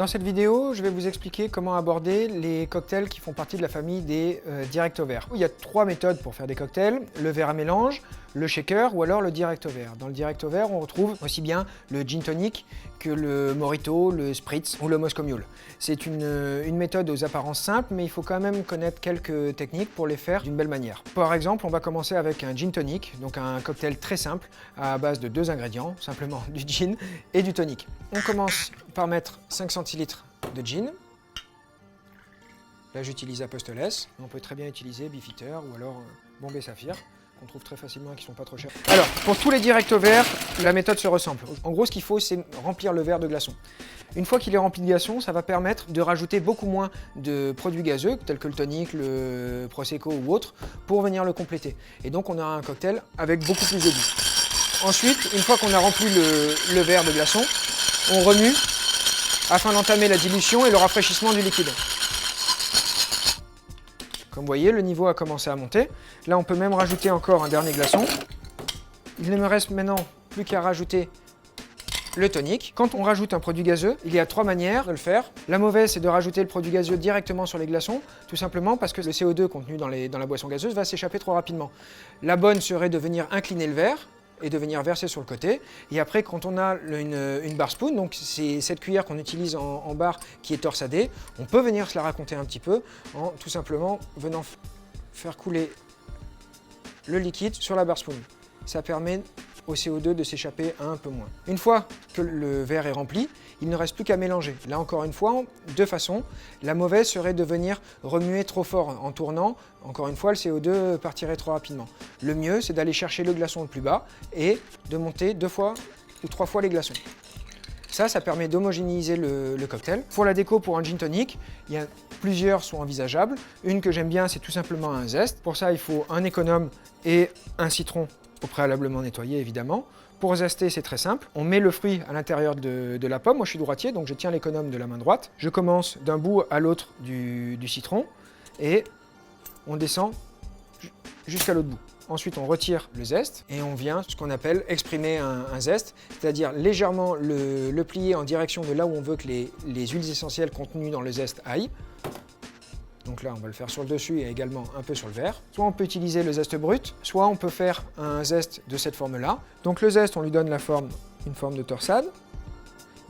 Dans cette vidéo, je vais vous expliquer comment aborder les cocktails qui font partie de la famille des direct au verre. Il y a 3 méthodes pour faire des cocktails, le verre à mélange, le shaker ou alors le direct au verre. Dans le direct au verre, on retrouve aussi bien le gin tonic que le mojito, le spritz ou le Moscow Mule. C'est une méthode aux apparences simples, mais il faut quand même connaître quelques techniques pour les faire d'une belle manière. Par exemple, on va commencer avec un gin tonic, donc un cocktail très simple à base de 2 ingrédients, simplement du gin et du tonic. On commence par mettre 5 centilitres de gin. Là, j'utilise Apostles. On peut très bien utiliser Beefeater ou alors Bombay Saphir, qu'on trouve très facilement et qui sont pas trop chers. Alors, pour tous les directs au verre, la méthode se ressemble. En gros, ce qu'il faut, c'est remplir le verre de glaçons. Une fois qu'il est rempli de glaçons, ça va permettre de rajouter beaucoup moins de produits gazeux, tels que le tonic, le prosecco ou autre, pour venir le compléter. Et donc, on aura un cocktail avec beaucoup plus de goût. Ensuite, une fois qu'on a rempli le verre de glaçons, on remue afin d'entamer la dilution et le rafraîchissement du liquide. Comme vous voyez, le niveau a commencé à monter. Là, on peut même rajouter encore un dernier glaçon. Il ne me reste maintenant plus qu'à rajouter le tonic. Quand on rajoute un produit gazeux, il y a 3 manières de le faire. La mauvaise, c'est de rajouter le produit gazeux directement sur les glaçons, tout simplement parce que le CO2 contenu dans la boisson gazeuse va s'échapper trop rapidement. La bonne serait de venir incliner le verre et de venir verser sur le côté. Et après, quand on a une bar spoon, donc c'est cette cuillère qu'on utilise en bar qui est torsadée, on peut venir se la raconter un petit peu en tout simplement venant faire couler le liquide sur la bar spoon. Ça permet au CO2 de s'échapper un peu moins. Une fois que le verre est rempli, il ne reste plus qu'à mélanger. Là encore une fois, 2 façons. La mauvaise serait de venir remuer trop fort en tournant. Encore une fois, le CO2 partirait trop rapidement. Le mieux, c'est d'aller chercher le glaçon le plus bas et de monter 2 fois ou 3 fois les glaçons. Ça permet d'homogénéiser le cocktail. Pour la déco, pour un gin tonic, plusieurs sont envisageables. Une que j'aime bien, c'est tout simplement un zeste. Pour ça, il faut un économe et un citron au préalablement nettoyé, évidemment. Pour zester, c'est très simple. On met le fruit à l'intérieur de la pomme. Moi, je suis droitier, donc je tiens l'économe de la main droite. Je commence d'un bout à l'autre du citron et on descend jusqu'à l'autre bout. Ensuite, on retire le zeste et on vient ce qu'on appelle exprimer un zeste, c'est-à-dire légèrement le plier en direction de là où on veut que les huiles essentielles contenues dans le zeste aillent. Donc là, on va le faire sur le dessus et également un peu sur le verre. Soit on peut utiliser le zeste brut, soit on peut faire un zeste de cette forme-là. Donc le zeste, on lui donne une forme de torsade.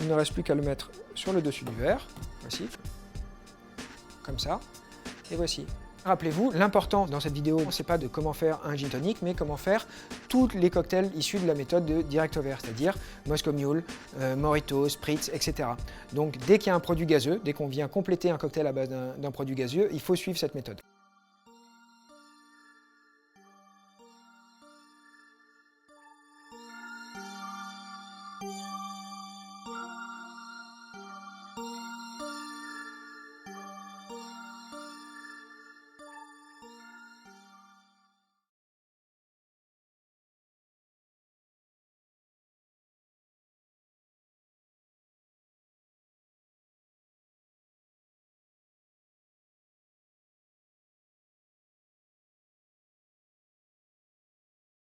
Il ne reste plus qu'à le mettre sur le dessus du verre. Voici. Comme ça. Et voici. Rappelez-vous, l'important dans cette vidéo, c'est pas de comment faire un gin tonic, mais comment faire tous les cocktails issus de la méthode de direct au verre, c'est-à-dire Moscow Mule, Mojito, Spritz, etc. Donc dès qu'il y a un produit gazeux, dès qu'on vient compléter un cocktail à base d'un produit gazeux, il faut suivre cette méthode.